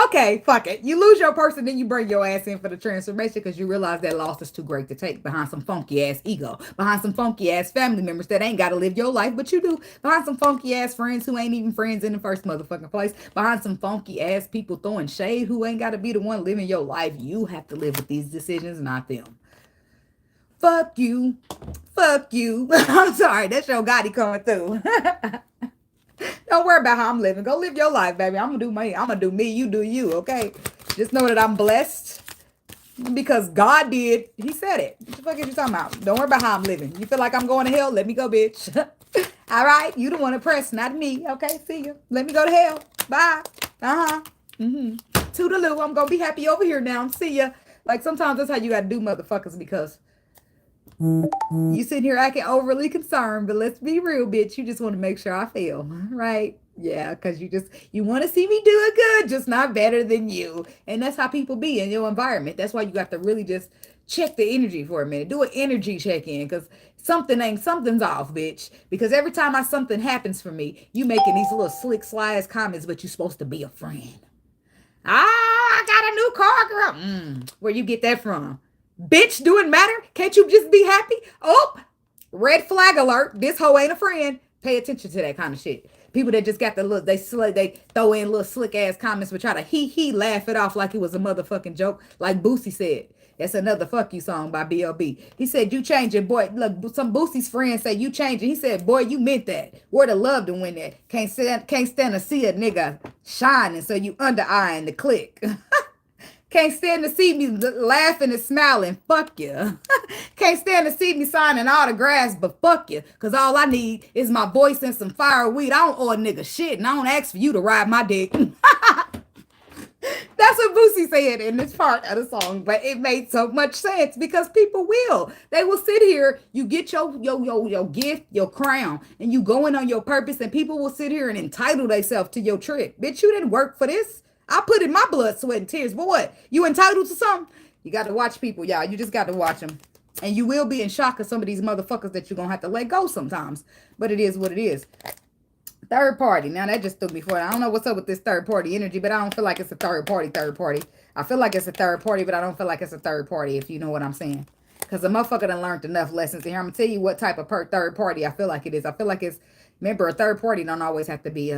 Okay, fuck it. You lose your person, then you bring your ass in for the transformation because you realize that loss is too great to take behind some funky ass ego, behind some funky ass family members that ain't got to live your life, but you do, behind some funky ass friends who ain't even friends in the first motherfucking place, behind some funky ass people throwing shade who ain't got to be the one living your life. You have to live with these decisions, not them. Fuck you. Fuck you. I'm sorry, that's your Gotti coming through. Don't worry about how I'm living. Go live your life, baby. I'm gonna do me. I'm gonna do me. You do you, okay? Just know that I'm blessed because God did. He said it. What the fuck is you talking about? Don't worry about how I'm living. You feel like I'm going to hell? Let me go, bitch. All right? You the one to press, not me. Okay, see you. Let me go to hell. Bye. Toodaloo. I'm gonna be happy over here now. See ya. Like sometimes that's how you gotta do, motherfuckers, because you sitting here acting overly concerned, but let's be real, bitch. You just want to make sure I feel right. Yeah, because you want to see me doing good, just not better than you. And that's how people be in your environment. That's why you got to really just check the energy for a minute. Do an energy check-in because something's off, bitch. Because every time something happens for me, you making these little slick slides comments, but you're supposed to be a friend. I got a new car, girl. Where you get that from? Bitch, do it matter? Can't you just be happy? Oh, red flag alert. This hoe ain't a friend. Pay attention to that kind of shit. People that just got the look, they throw in little slick ass comments but try to laugh it off like it was a motherfucking joke. Like Boosie said. That's another fuck you song by B.O.B. He said, you changing, boy. Look, some Boosie's friends say you changing. He said, boy, you meant that. Where the love to win that. Can't stand to see a nigga shining, so you under-eyeing the click. Can't stand to see me laughing and smiling. Fuck you. Can't stand to see me signing autographs, but fuck you. Because all I need is my voice and some fire weed. I don't owe a nigga shit, and I don't ask for you to ride my dick. That's what Boosie said in this part of the song, but it made so much sense because people will. They will sit here, you get your gift, your crown, and you go in on your purpose, and people will sit here and entitle themselves to your trip. Bitch, you didn't work for this. I put in my blood, sweat, and tears. But what? You entitled to something? You got to watch people, y'all. You just got to watch them. And you will be in shock of some of these motherfuckers that you're going to have to let go sometimes. But it is what it is. Third party. Now, that just threw me for it. I don't know what's up with this third party energy, but I don't feel like it's a third party. I feel like it's a third party, but I don't feel like it's a third party, if you know what I'm saying. Because the motherfucker done learned enough lessons. And here, I'm going to tell you what type of third party I feel like it is. I feel like it's, remember, a third party don't always have to be,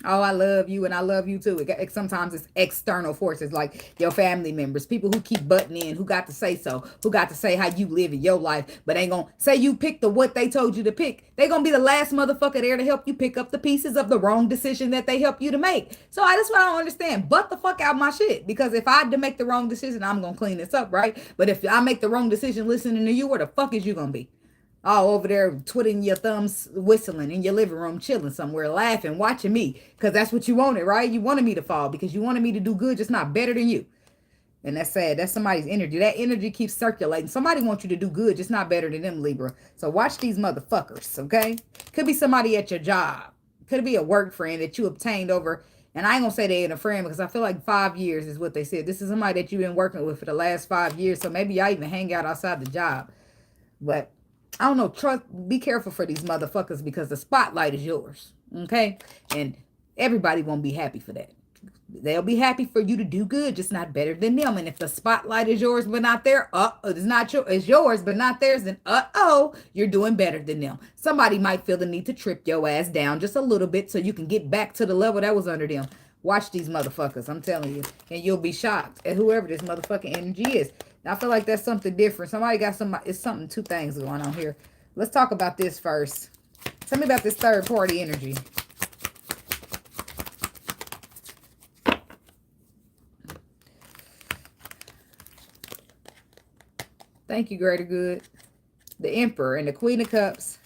oh, I love you and I love you too. Sometimes it's external forces like your family members, people who keep butting in, who got to say so, who got to say how you live in your life, but ain't gonna say you picked what they told you to pick. They gonna be the last motherfucker there to help you pick up the pieces of the wrong decision that they help you to make. So that's what I don't understand. Butt the fuck out my shit. Because if I had to make the wrong decision, I'm gonna clean this up, right? But if I make the wrong decision listening to you, where the fuck is you gonna be? All over there twiddling your thumbs, whistling in your living room, chilling somewhere, laughing, watching me. Because that's what you wanted, right? You wanted me to fall because you wanted me to do good, just not better than you. And that's sad. That's somebody's energy. That energy keeps circulating. Somebody wants you to do good, just not better than them, Libra. So watch these motherfuckers, okay? Could be somebody at your job. Could be a work friend that you obtained over. And I ain't going to say they ain't a friend because I feel like 5 years is what they said. This is somebody that you've been working with for the last 5 years. So maybe y'all even hang out outside the job. But I don't know, be careful for these motherfuckers because the spotlight is yours, okay? And everybody won't be happy for that. They'll be happy for you to do good, just not better than them. And if the spotlight is yours but not theirs, it's yours but not theirs, then you're doing better than them. Somebody might feel the need to trip your ass down just a little bit so you can get back to the level that was under them. Watch these motherfuckers, I'm telling you. And you'll be shocked at whoever this motherfucking energy is. I feel like that's something different. Somebody got it's something, two things going on here. Let's talk about this first. Tell me about this third party energy. Thank you, Greater Good. The Emperor and the Queen of Cups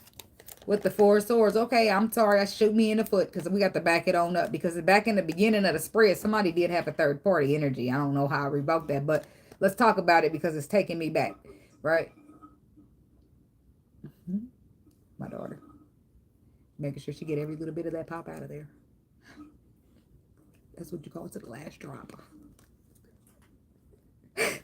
with the Four of Swords. Okay, I'm sorry. I shoot me in the foot because we got to back it on up. Because back in the beginning of the spread, somebody did have a third party energy. I don't know how I revoked that, but let's talk about it because it's taking me back, right? My daughter. Making sure she get every little bit of that pop out of there. That's what you call it, to the last drop.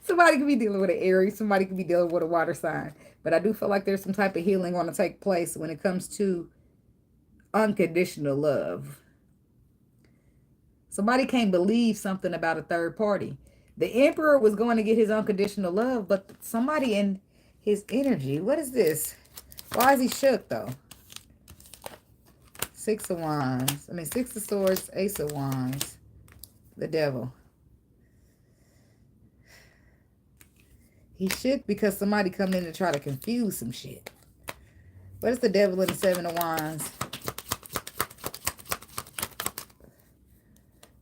Somebody could be dealing with an Aries. Somebody could be dealing with a water sign. But I do feel like there's some type of healing going to take place when it comes to unconditional love. Somebody can't believe something about a third party. The Emperor was going to get his unconditional love, but somebody in his energy. What is this? Why is he shook, though? Six of Wands. I mean, Six of Swords, Ace of Wands. The Devil. He shook because somebody come in to try to confuse some shit. What is the Devil and the Seven of Wands?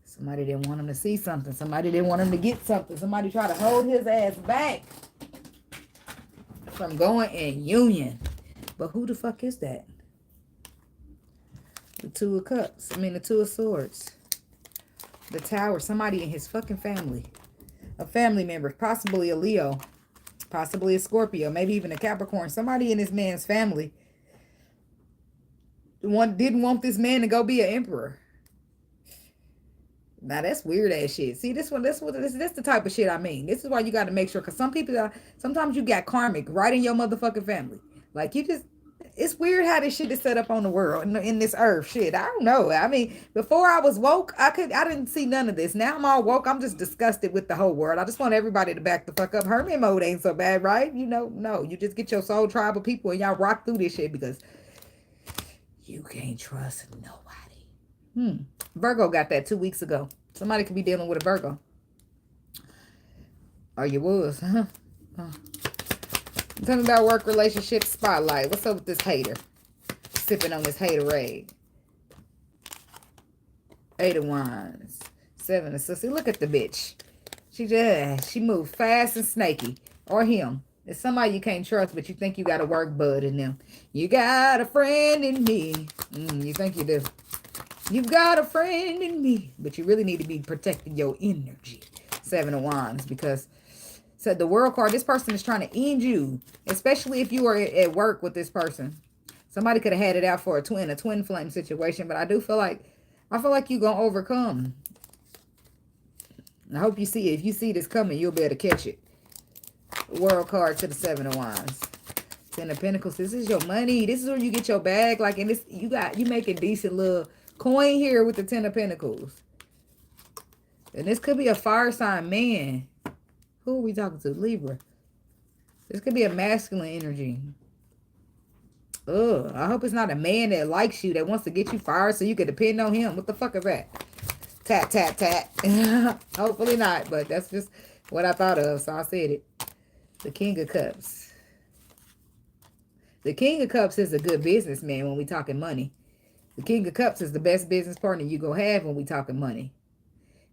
Somebody didn't want him to see something. Somebody didn't want him to get something. Somebody tried to hold his ass back from going in union. But who the fuck is that? The Two of Cups. I mean, the Two of Swords. The Tower. Somebody in his fucking family. A family member. Possibly a Leo. Possibly a Scorpio. Maybe even a Capricorn. Somebody in this man's family didn't want this man to go be an emperor. Now that's weird ass shit. See, this the type of shit I mean. This is why you got to make sure, because some people sometimes you got karmic right in your motherfucking family. Like you just, it's weird how this shit is set up on the world in this earth. Shit, I don't know. I mean, before I was woke, I didn't see none of this. Now I'm all woke. I'm just disgusted with the whole world. I just want everybody to back the fuck up. Hermit mode ain't so bad, right? You know, no, you just get your soul tribal people and y'all rock through this shit because you can't trust nobody. Virgo got that 2 weeks ago. Somebody could be dealing with a Virgo. Or you was, huh? Tell me about work, relationship, spotlight. What's up with this hater? Sipping on this haterade. Eight of Wands. Seven of Sissy. Look at the bitch. She moved fast and snaky. Or him. It's somebody you can't trust, but you think you got a work bud in them. You got a friend in me. You think you do. You've got a friend in me. But you really need to be protecting your energy. Seven of Wands. Because so the World card, this person is trying to end you. Especially if you are at work with this person. Somebody could have had it out for a twin flame situation. But I feel like you're going to overcome. I hope you see it. If you see this coming, you'll be able to catch it. World card to the Seven of Wands. Ten of Pentacles. This is your money. This is where you get your bag. Like, and this, you making decent little coin here with the Ten of Pentacles. And this could be a fire sign man. Who are we talking to? Libra. This could be a masculine energy. Ugh. I hope it's not a man that likes you, that wants to get you fired so you can depend on him. What the fuck is that? Tap, tap, tap. Hopefully not, but that's just what I thought of, so I said it. The King of Cups. The King of Cups is a good businessman when we talking money. The King of Cups is the best business partner you gonna have when we talking money.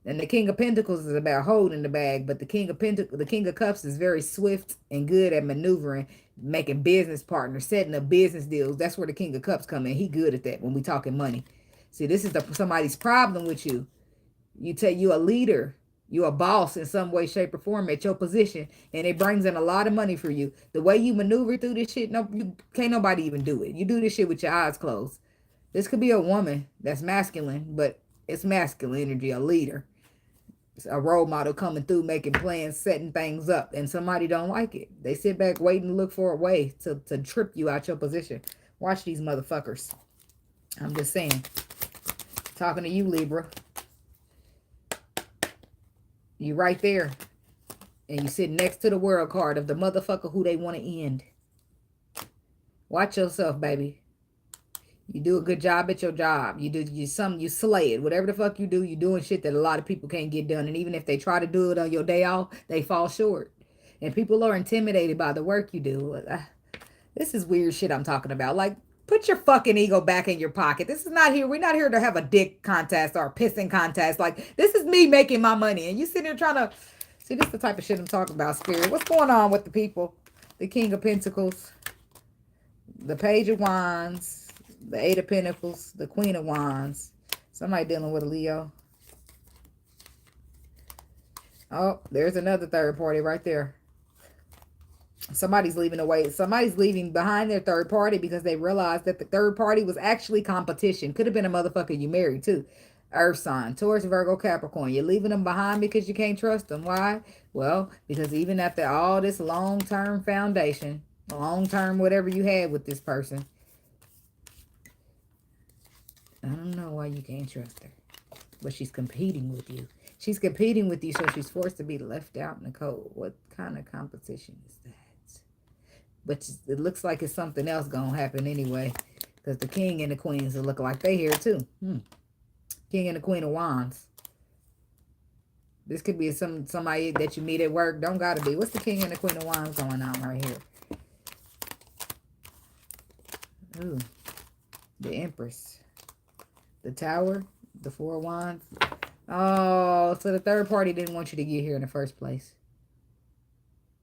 And the King of Pentacles is about holding the bag, but the King of Cups is very swift and good at maneuvering, making business partners, setting up business deals. That's where the King of Cups come in. He good at that when we talking money. See, this is somebody's problem with you. You a leader. You a boss in some way, shape, or form at your position, and it brings in a lot of money for you. The way you maneuver through this shit, you can't nobody even do it. You do this shit with your eyes closed. This could be a woman that's masculine, but it's masculine energy, a leader. It's a role model coming through, making plans, setting things up, and somebody don't like it. They sit back waiting to look for a way to trip you out your position. Watch these motherfuckers. I'm just saying. Talking to you, Libra. You right there. And you sit next to the World card of the motherfucker who they want to end. Watch yourself, baby. You do a good job at your job. You slay it. Whatever the fuck you do, you're doing shit that a lot of people can't get done. And even if they try to do it on your day off, they fall short. And people are intimidated by the work you do. This is weird shit I'm talking about. Like, put your fucking ego back in your pocket. This is not here. We're not here to have a dick contest or a pissing contest. Like, this is me making my money. And you sitting here trying to... See, this is the type of shit I'm talking about, Spirit. What's going on with the people? The King of Pentacles. The Page of Wands. The Eight of Pentacles. The Queen of Wands. Somebody dealing with a Leo. Oh, there's another third party right there. Somebody's leaving away. Somebody's leaving behind their third party because they realized that the third party was actually competition. Could have been a motherfucker you married too. Earth sign, Taurus, Virgo, Capricorn. You're leaving them behind because you can't trust them. Why? Well, because even after all this long-term foundation, long-term whatever you had with this person, I don't know why you can't trust her. But she's competing with you. She's competing with you, so she's forced to be left out in the cold. What kind of competition is that? But it looks like it's something else going to happen anyway. Because the King and the Queens look like they here too. King and the Queen of Wands. This could be somebody that you meet at work. Don't got to be. What's the King and the Queen of Wands going on right here? Ooh. The Empress. The Tower. The Four of Wands. Oh, so the third party didn't want you to get here in the first place.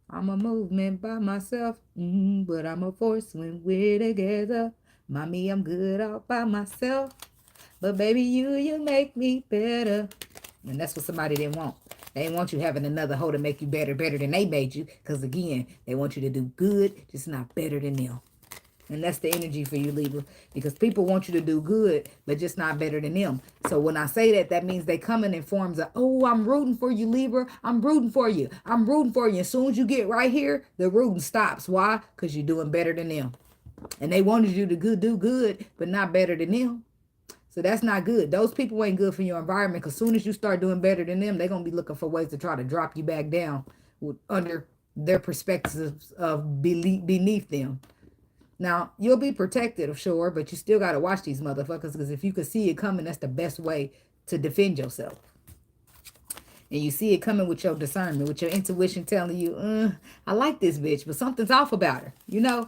I'm a movement by myself, but I'm a force when we're together. Mommy, I'm good all by myself, but baby, you make me better. And that's what somebody didn't want. They didn't want you having another hoe to make you better than they made you. Because again, they want you to do good, just not better than them. And that's the energy for you, Libra. Because people want you to do good, but just not better than them. So when I say that, that means they come in forms of, oh, I'm rooting for you, Libra. I'm rooting for you. I'm rooting for you. As soon as you get right here, the rooting stops. Why? Because you're doing better than them. And they wanted you to do good, but not better than them. So that's not good. Those people ain't good for your environment. Because as soon as you start doing better than them, they're going to be looking for ways to try to drop you back down under their perspectives of beneath them. Now, you'll be protected, sure, but you still got to watch these motherfuckers, because if you can see it coming, that's the best way to defend yourself. And you see it coming with your discernment, with your intuition telling you, I like this bitch, but something's off about her. You know,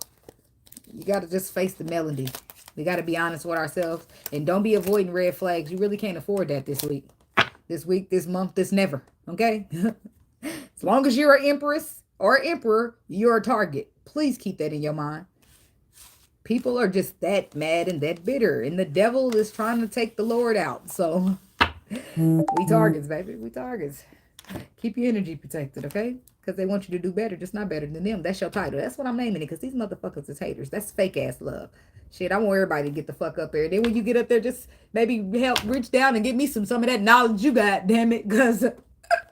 you got to just face the melody. We got to be honest with ourselves, and don't be avoiding red flags. You really can't afford that this week. This week, this month, this never, okay? As long as you're an empress or emperor, you're a target. Please keep that in your mind. People are just that mad and that bitter. And the devil is trying to take the Lord out. So, we targets, baby. We targets. Keep your energy protected, okay? Because they want you to do better, just not better than them. That's your title. That's what I'm naming it, because these motherfuckers is haters. That's fake-ass love. Shit, I want everybody to get the fuck up there. Then when you get up there, just maybe help reach down and get me some of that knowledge you got, damn it. Because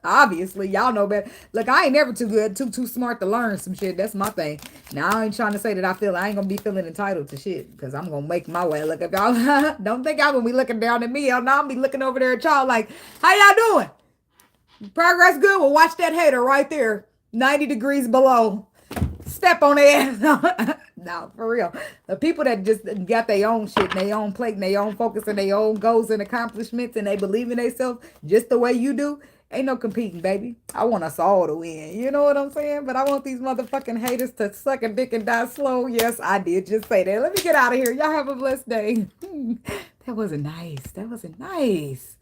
obviously, y'all know better. Look, I ain't never too good, too smart to learn some shit. That's my thing. Now, I ain't trying to say that I ain't going to be feeling entitled to shit, because I'm going to make my way. Look, if y'all don't think y'all going to be looking down at me. Hell no, I'm be looking over there at y'all like, how y'all doing? Progress good? Well, watch that hater right there. 90 degrees below. Step on their ass. No, for real. The people that just got their own shit, their own plate, their own focus, and their own goals and accomplishments, and they believe in themselves just the way you do, ain't no competing, baby. I want us all to win. You know what I'm saying? But I want these motherfucking haters to suck a dick and die slow. Yes, I did just say that. Let me get out of here. Y'all have a blessed day. That wasn't nice. That wasn't nice.